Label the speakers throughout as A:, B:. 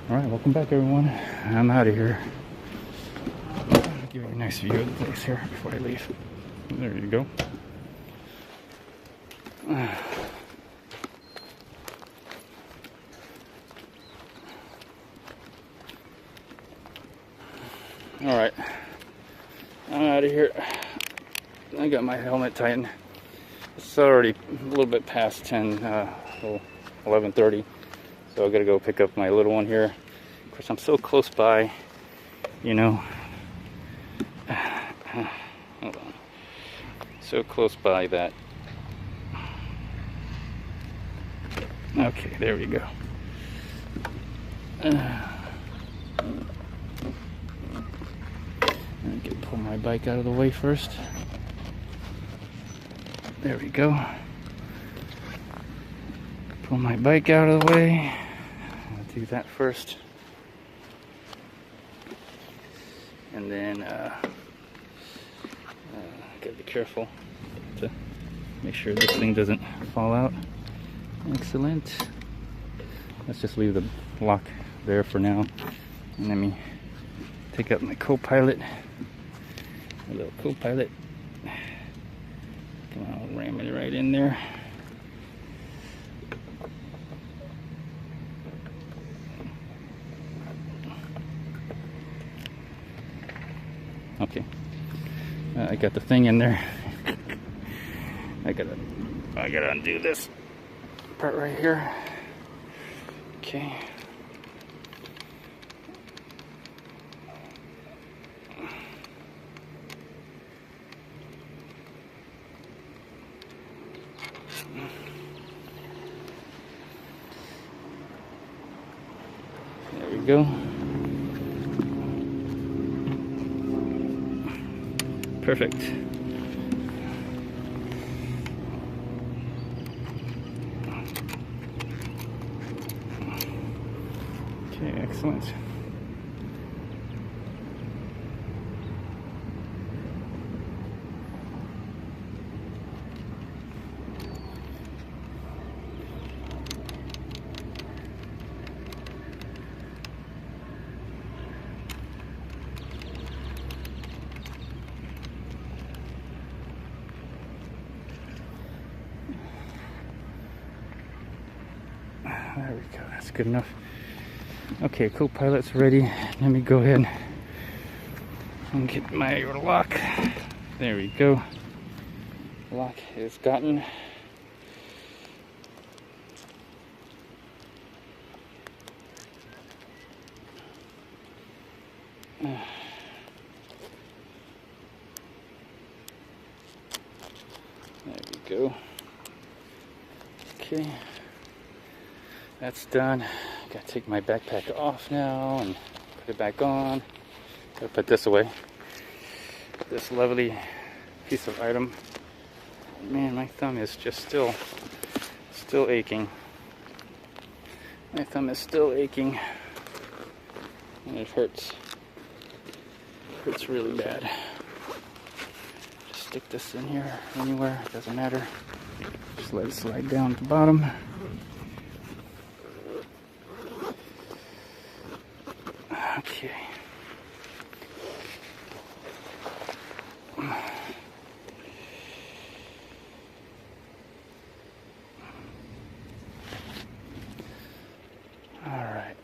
A: Alright, welcome back everyone. I'm out of here. I'll give you a nice view of the place here before I leave. There you go. Alright, I'm out of here. I got my helmet tightened. It's already a little bit past 11:30. So I gotta go pick up my little one here. Of course, I'm so close by, you know. Hold on. So close by that. Okay, there we go. I can pull my bike out of the way first. There we go. Pull my bike out of the way. I'll do that first. And then gotta be careful to make sure this thing doesn't fall out. Excellent. Let's just leave the lock there for now. And let me take up my co-pilot. My little co-pilot. Come on, I'll ram it right in there. Okay, I got the thing in there. I gotta undo this part right here. Okay. There we go. Perfect. Okay, excellent. There we go, that's good enough. Okay, co-pilot's ready. Let me go ahead and get my lock. There we go. Lock is gotten. There we go. Okay. That's done. Gotta take my backpack off now and put it back on. Gotta put this away. This lovely piece of item. Man, my thumb is just still aching. My thumb is still aching. And it hurts. It hurts really bad. Just stick this in here anywhere, it doesn't matter. Just let it slide down at the bottom. Okay. All right.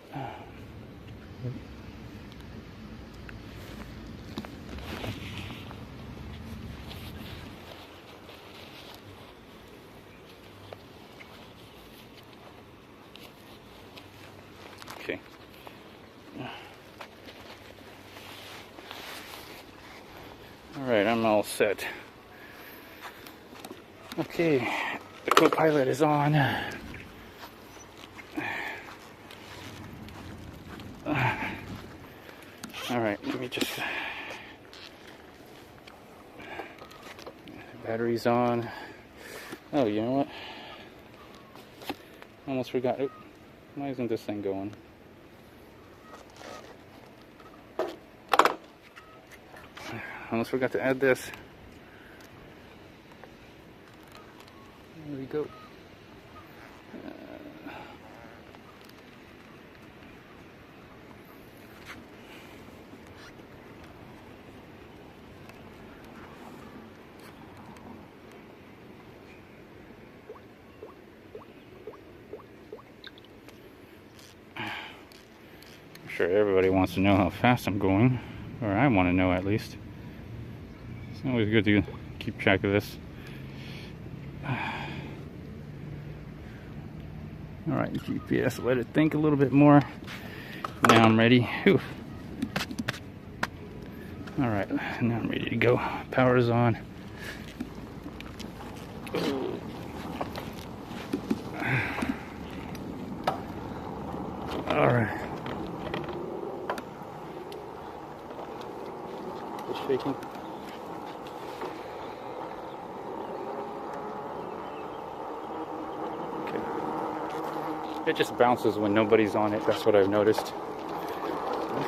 A: Okay. Alright, I'm all set. Okay, the co-pilot is on. Alright, let me just... Battery's on. Oh, you know what? Almost forgot. Oh, why isn't this thing going? Almost forgot to add this. There we go. sure everybody wants to know how fast I'm going, or I want to know at least. It's always good to keep track of this. Alright, GPS, let it think a little bit more. Now I'm ready. Whew. Alright, now I'm ready to go. Power's on. Alright. Just shaking. Okay. It just bounces when nobody's on it. That's what I've noticed.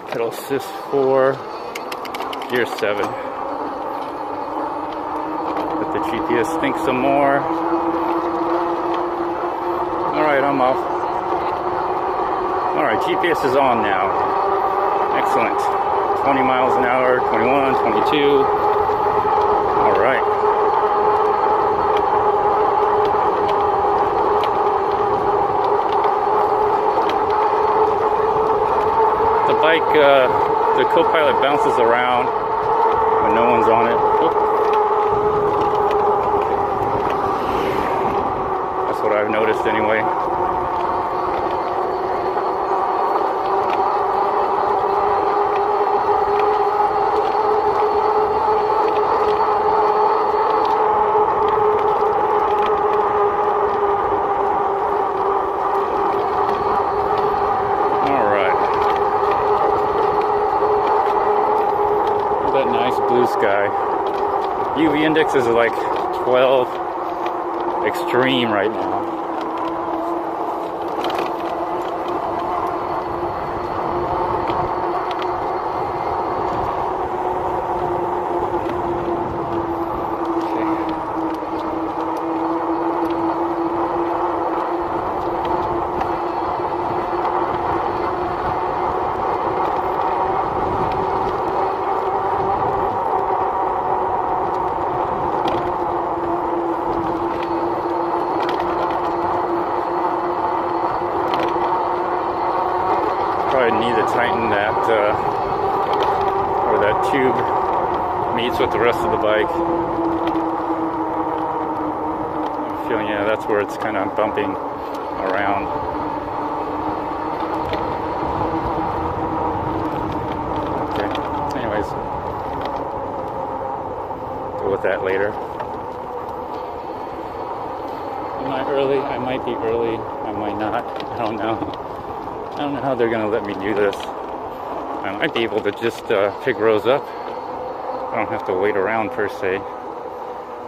A: Pedal assist 4, gear 7. Let the GPS think some more. Alright, I'm off. Alright, GPS is on now. Excellent. 20 miles an hour, 21, 22. Alright. The bike, the co-pilot bounces around when no one's on it. Oh. That's what I've noticed anyway. Blue sky. UV index is like 12 extreme right now. Probably need to tighten that where that tube meets with the rest of the bike. I'm feeling, yeah, that's where it's kind of bumping around. Okay, anyways, deal with that later. Am I early? I might be early, I might not, I don't know. I don't know how they're going to let me do this. I might be able to just pick rows up. I don't have to wait around per se.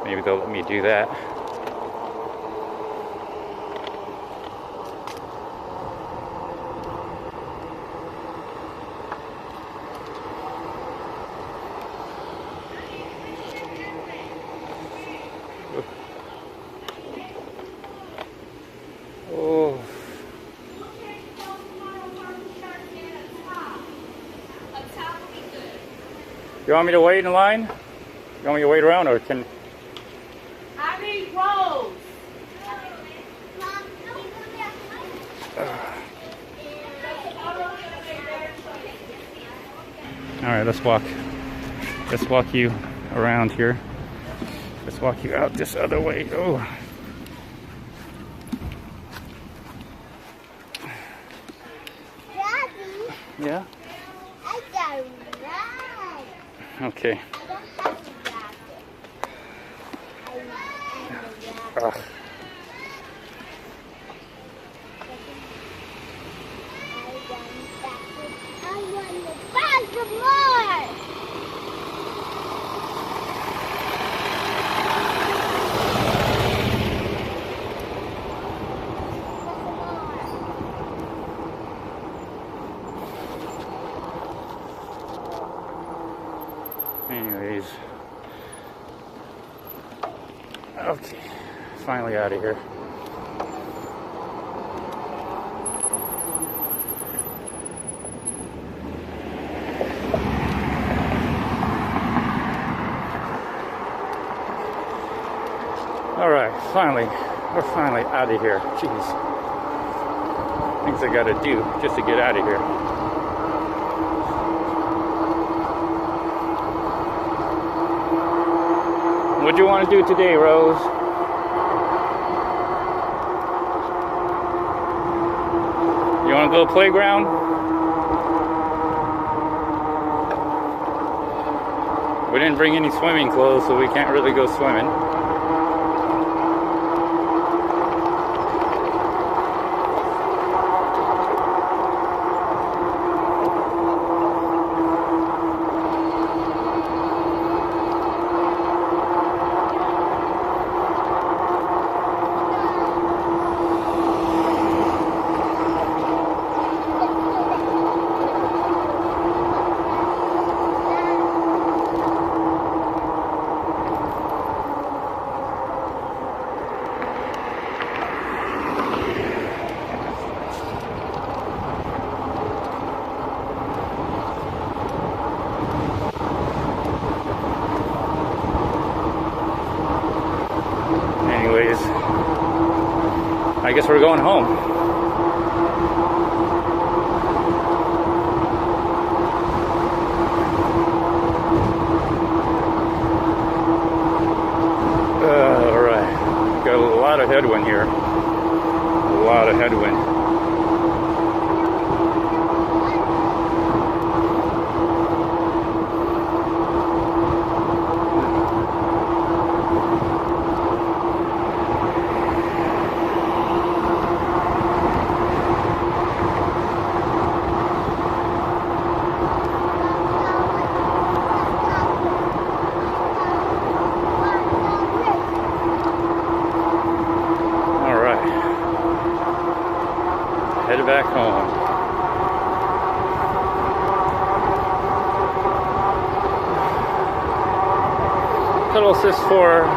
A: Maybe they'll let me do that. Oh. You want me to wait in line? You want me to wait around, or can...
B: I need rows.
A: Alright, let's walk you around here. Let's walk you out this other way. Oh.
B: Daddy,
A: Yeah?
B: I got a ride.
A: Okay.
B: I don't have to grab it.
A: Ugh.
B: I want the bag of more.
A: Anyways. Okay. Finally out of here. Alright, we're finally out of here. Jeez. Things I gotta do just to get out of here. What do you want to do today, Rose? You want to go playground? We didn't bring any swimming clothes, so we can't really go swimming. Anyways, I guess we're going home. Alright, got a lot of headwind here. A lot of headwind. Headed back home. Pedal assist for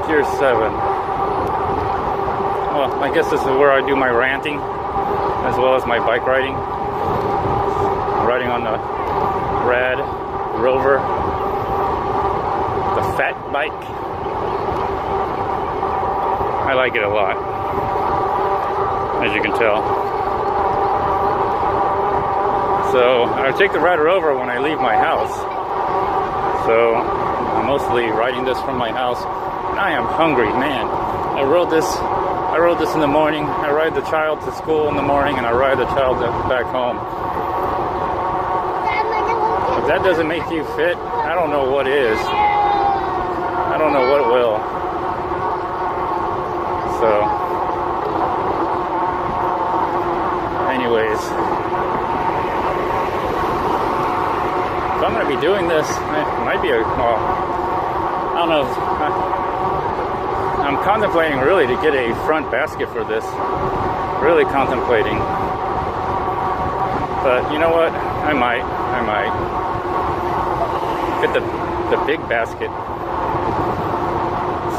A: Gear 7. Well, I guess this is where I do my ranting as well as my bike riding. I'm riding on the RADROVER, the fat bike. I like it a lot, as you can tell. So I take the RADROVER when I leave my house. So I'm mostly riding this from my house. And I am hungry, man. I rode this in the morning. I ride the child to school in the morning, and I ride the child back home. If that doesn't make you fit, I don't know what is. I don't know what will. So anyways, if I'm going to be doing this, it might be well, I don't know. I'm contemplating really to get a front basket for this. Really contemplating. But you know what? I might get the big basket.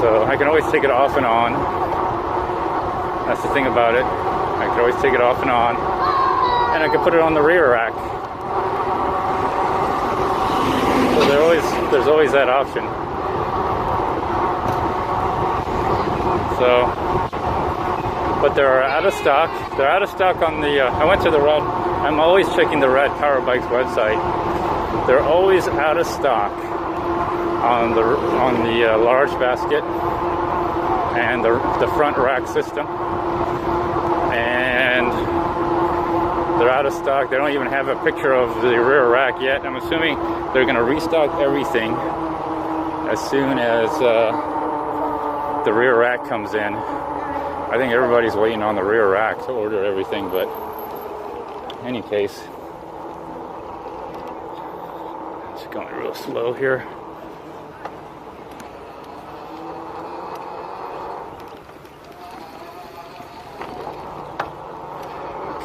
A: So I can always take it off and on. That's the thing about it. I can always take it off and on, and I can put it on the rear rack. So there's always that option. So, but they're out of stock. They're out of stock on the. I went to the RAD. I'm always checking the RAD Power Bikes website. They're always out of stock on the large basket and the front rack system. And they're out of stock. They don't even have a picture of the rear rack yet. I'm assuming they're going to restock everything as soon as the rear rack comes in. I think everybody's waiting on the rear rack to order everything, but in any case, it's going real slow here.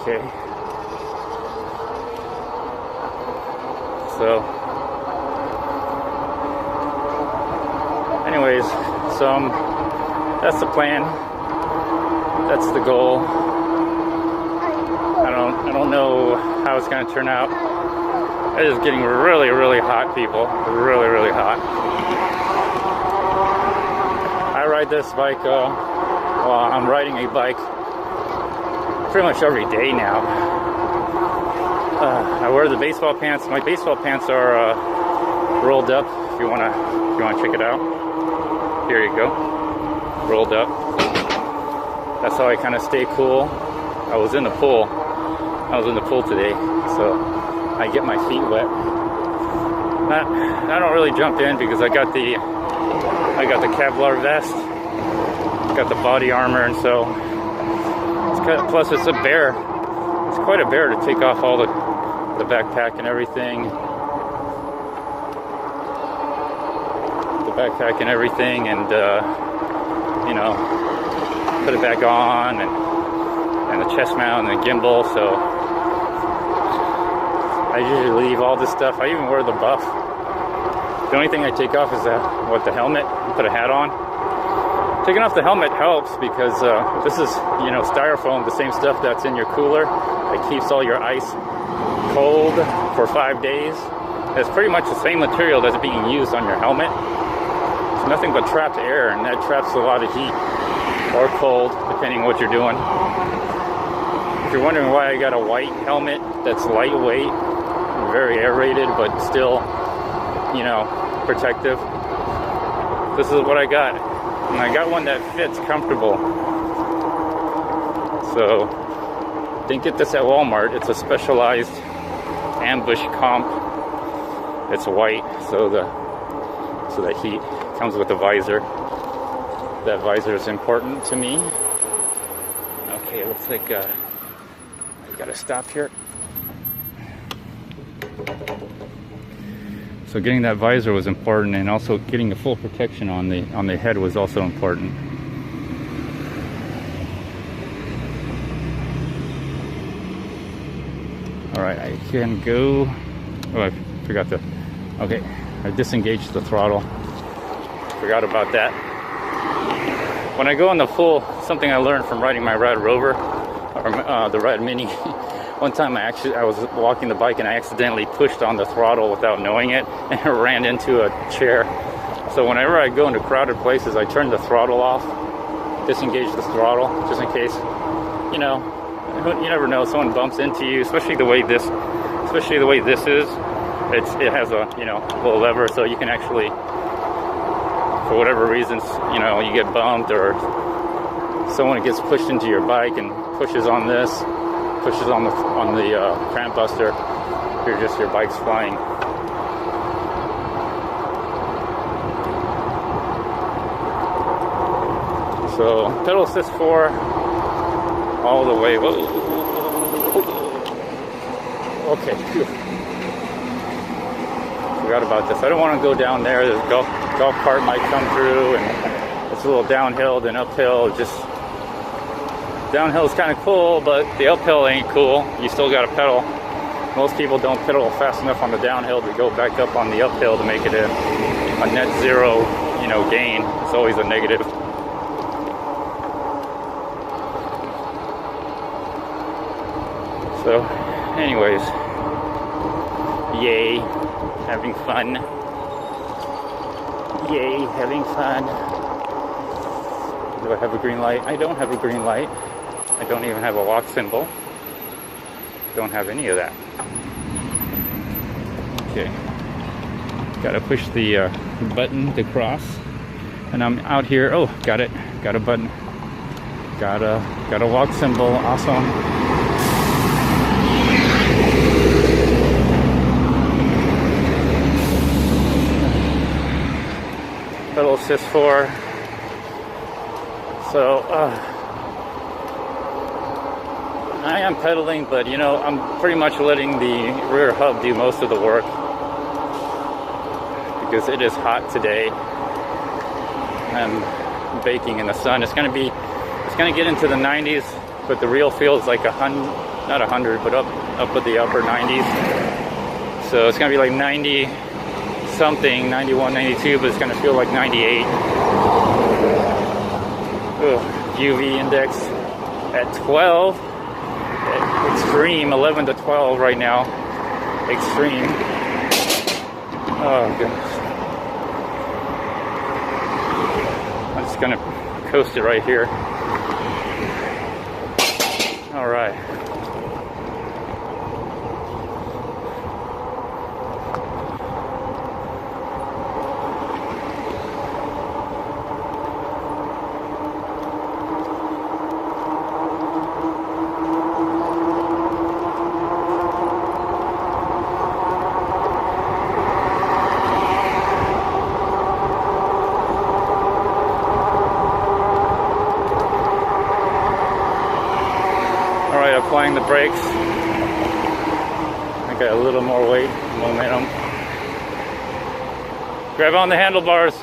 A: Okay. So, anyways, that's the plan. That's the goal. I don't know how it's going to turn out. It is getting really, really hot, people. Really, really hot. I ride this bike. I'm riding a bike pretty much every day now. I wear the baseball pants. My baseball pants are rolled up, if you wanna check it out. Here you go. Rolled up. That's how I kind of stay cool. I was in the pool today, so I get my feet wet. I don't really jump in because I got the Kevlar vest, got the body armor, and so plus it's a bear. It's quite a bear to take off all the backpack and everything. And you know, put it back on, and the chest mount and the gimbal. So I usually leave all this stuff. I even wear the buff. The only thing I take off is the helmet. Put a hat on. Taking off the helmet helps because this is, you know, styrofoam, the same stuff that's in your cooler. It keeps all your ice cold for 5 days. It's pretty much the same material that's being used on your helmet. It's nothing but trapped air, and that traps a lot of heat or cold, depending on what you're doing. If you're wondering why I got a white helmet that's lightweight, very aerated, but still, you know, protective, this is what I got. And I got one that fits comfortable. So, didn't get this at Walmart. It's a specialized ambush comp. It's white, so the heat comes with a visor. That visor is important to me. Okay, it looks like I gotta stop here. So getting that visor was important, and also getting the full protection on the head was also important. All right, I can go. Oh, I forgot to. Okay, I disengaged the throttle. Forgot about that. When I go in the pool, something I learned from riding my RADROVER, or the RAD Mini. One time I was walking the bike and I accidentally pushed on the throttle without knowing it, and I ran into a chair. So whenever I go into crowded places, I turn the throttle off, disengage the throttle, just in case, you know, you never know, someone bumps into you, especially the way this is. It has a, you know, little lever, so you can actually, for whatever reasons, you know, you get bumped or someone gets pushed into your bike and pushes on this, pushes on the cramp buster, your bike's flying. So pedal assist 4 all the way. Whoa. Okay. Phew. Forgot about this. I don't want to go down there. There's a golf cart might come through, and it's a little downhill, then uphill. Just downhill is kind of cool, but the uphill ain't cool. You still got to pedal. Most people don't pedal fast enough on the downhill to go back up on the uphill to make it a net zero, you know, gain. It's always a negative. So, anyways, yay, having fun. Yay, having fun. Do I have a green light? I don't have a green light. I don't even have a walk symbol. Don't have any of that. Okay. Gotta push the button to cross. And I'm out here. Oh, got it. Got a button. Got a walk symbol. Awesome. Pedal assist 4. So, I am pedaling, but you know, I'm pretty much letting the rear hub do most of the work because it is hot today. I'm baking in the sun. It's gonna get into the 90s, but the real feels like not 100, but up at the upper 90s. So it's gonna be like 90 something, 91, 92, but it's gonna feel like 98. UV index at 12. Extreme, 11 to 12 right now. Extreme. Oh goodness. I'm just gonna coast it right here. All right. applying the brakes. I got a little more weight, momentum. Grab on the handlebars.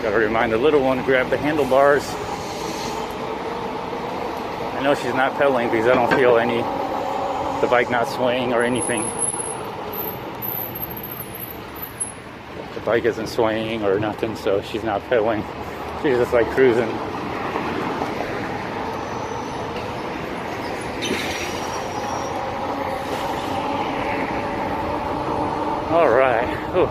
A: Gotta remind the little one to grab the handlebars. I know she's not pedaling because I don't feel the bike not swaying or anything. The bike isn't swaying or nothing, so she's not pedaling. She's just like cruising. All right. Ooh.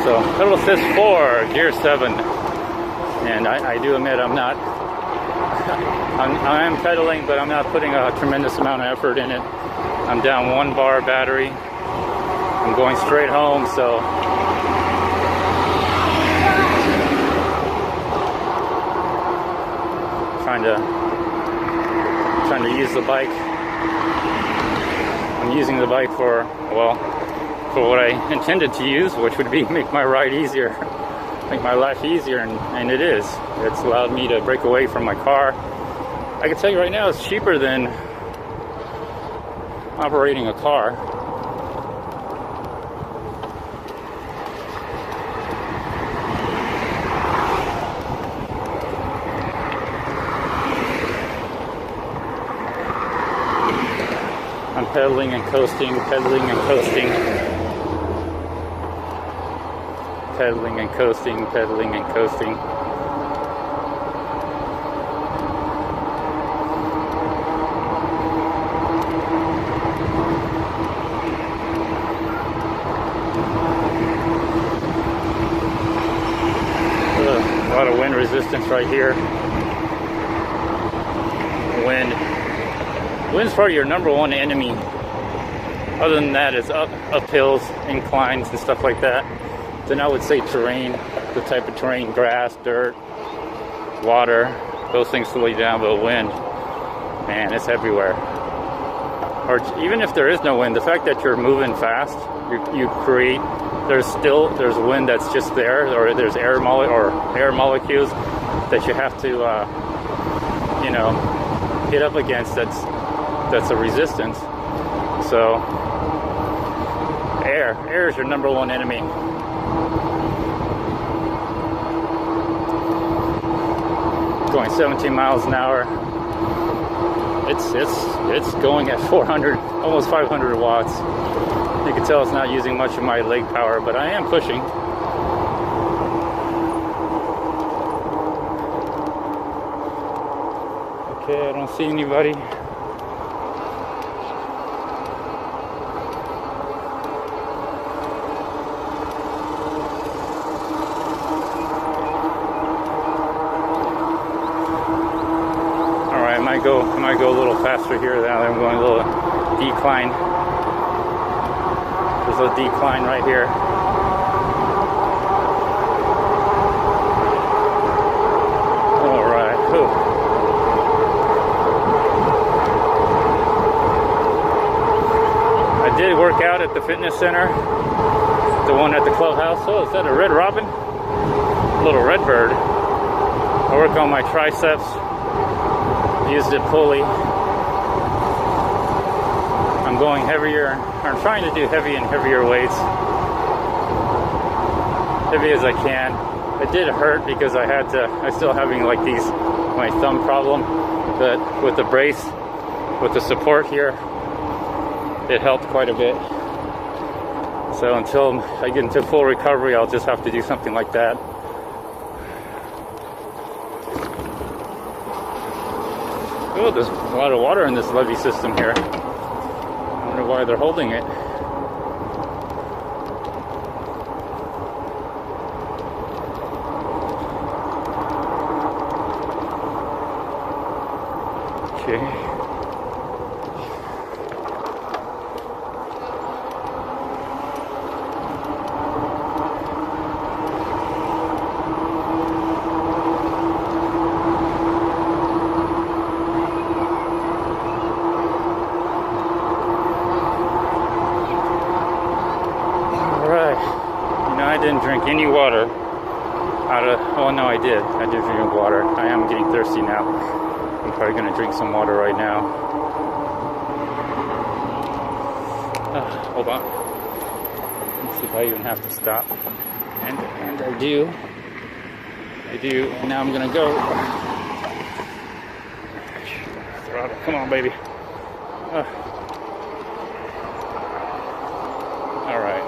A: So pedal assist 4, gear 7, and I do admit I'm not. I am pedaling, but I'm not putting a tremendous amount of effort in it. I'm down 1 bar battery. I'm going straight home, so trying to use the bike. I'm using the bike for what I intended to use, which would be make my ride easier, make my life easier, and it is. It's allowed me to break away from my car. I can tell you right now, it's cheaper than operating a car. I'm pedaling and coasting, pedaling and coasting. Pedaling and coasting, pedaling and coasting. A lot of wind resistance right here. Wind's probably your number one enemy. Other than that, it's uphills, inclines, and stuff like that. Then I would say terrain, the type of terrain, grass, dirt, water, those things slow you down, but wind, man, it's everywhere. Or even if there is no wind, the fact that you're moving fast, you create, there's wind that's just there, or there's air molecules that you have to, hit up against, that's a resistance. So air is your number one enemy. Going 17 miles an hour. It's going at 400, almost 500 watts. You can tell it's not using much of my leg power, but I am pushing. Okay, I don't see anybody. I might go a little faster here. Now I'm going a little decline. There's a decline right here. All right. Whew. I did work out at the fitness center, the one at the clubhouse. Oh, is that a red robin? A little red bird. I work on my triceps. Used it pulley. I'm going heavier. I'm trying to do heavy and heavier weights. Heavy as I can. It did hurt because I'm still having like my thumb problem. But with the brace, with the support here, it helped quite a bit. So until I get into full recovery, I'll just have to do something like that. Oh, there's a lot of water in this levee system here. I wonder why they're holding it. Okay. any water out of, oh no, I did drink water. I am getting thirsty now. I'm probably gonna drink some water right now. Hold on. Let's see if I even have to stop. And I do. And now I'm gonna go. Throttle, come on, baby. All right.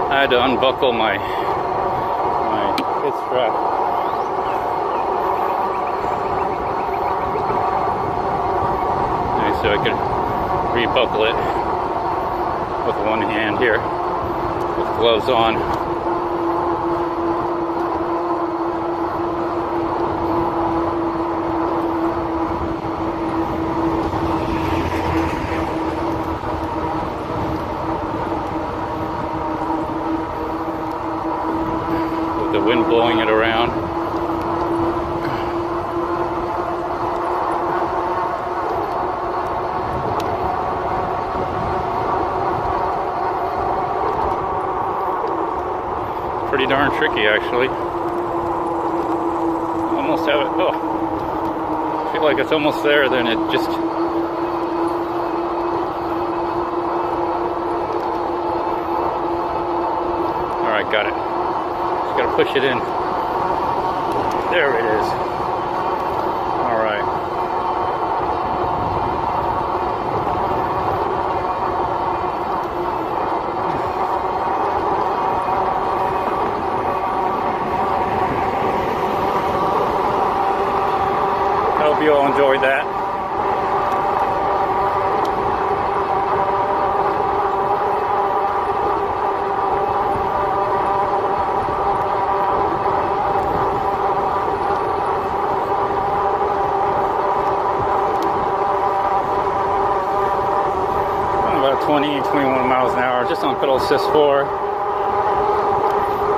A: I had to unbuckle my hip strap. So I can rebuckle it with one hand here, with gloves on. The wind blowing it around. Pretty darn tricky, actually. Almost have it. Oh, I feel like it's almost there, then it just. All right, got it. Gotta push it in. There it is. All right. I hope you all enjoyed that. About 20, 21 miles an hour, just on pedal assist 4.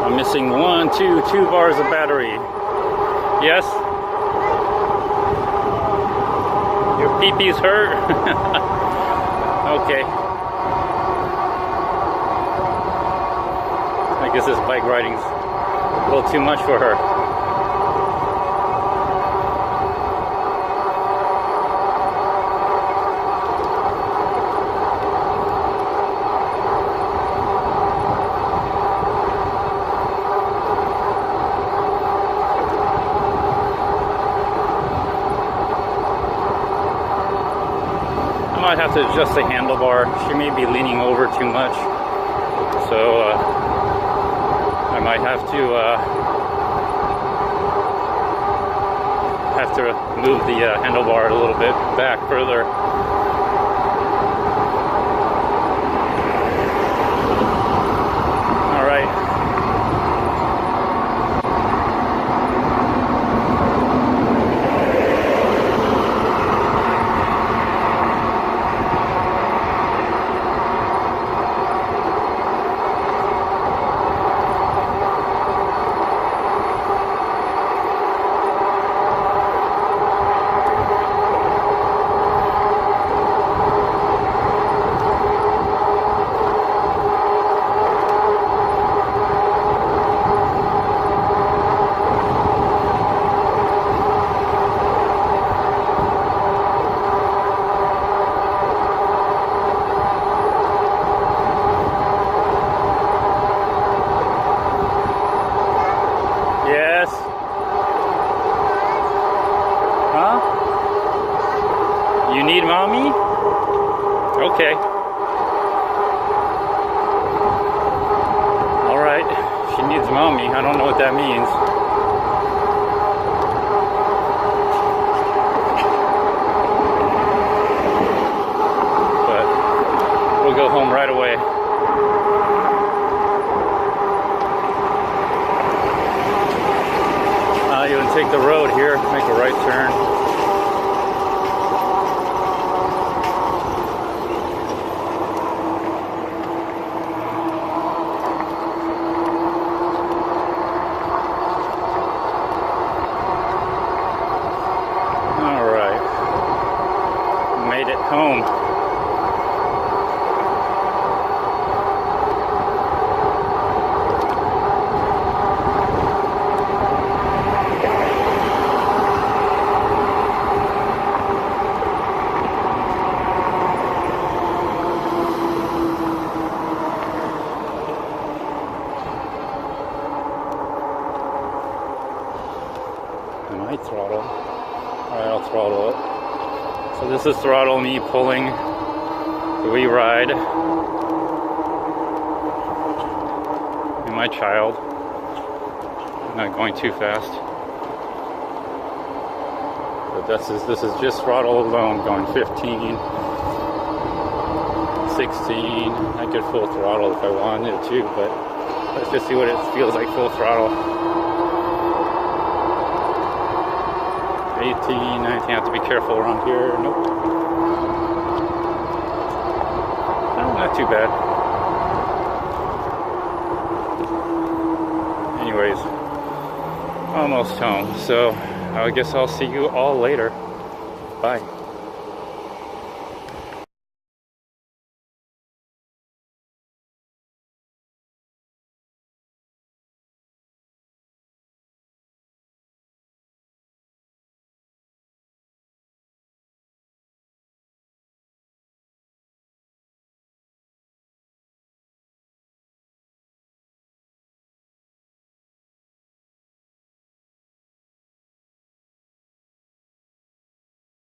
A: I'm missing two bars of battery. Yes? Your pee-pee's hurt? Okay. I guess this bike riding's a little too much for her. I might have to adjust the handlebar. She may be leaning over too much, so I might have to move the handlebar a little bit back further. All right. Okay. Alright. She needs mommy. I don't know what that means. But we'll go home right away. You can take the road here, make a right turn. Alright. Made it home. I might throttle. Alright, I'll throttle it. So this is throttle me pulling the WeeRide and my child. I'm not going too fast. But this is just throttle alone, going 15, 16. I could full throttle if I wanted to, but let's just see what it feels like full throttle. 18, 19, I have to be careful around here. Nope. No, not too bad. Anyways, almost home. So I guess I'll see you all later. Bye.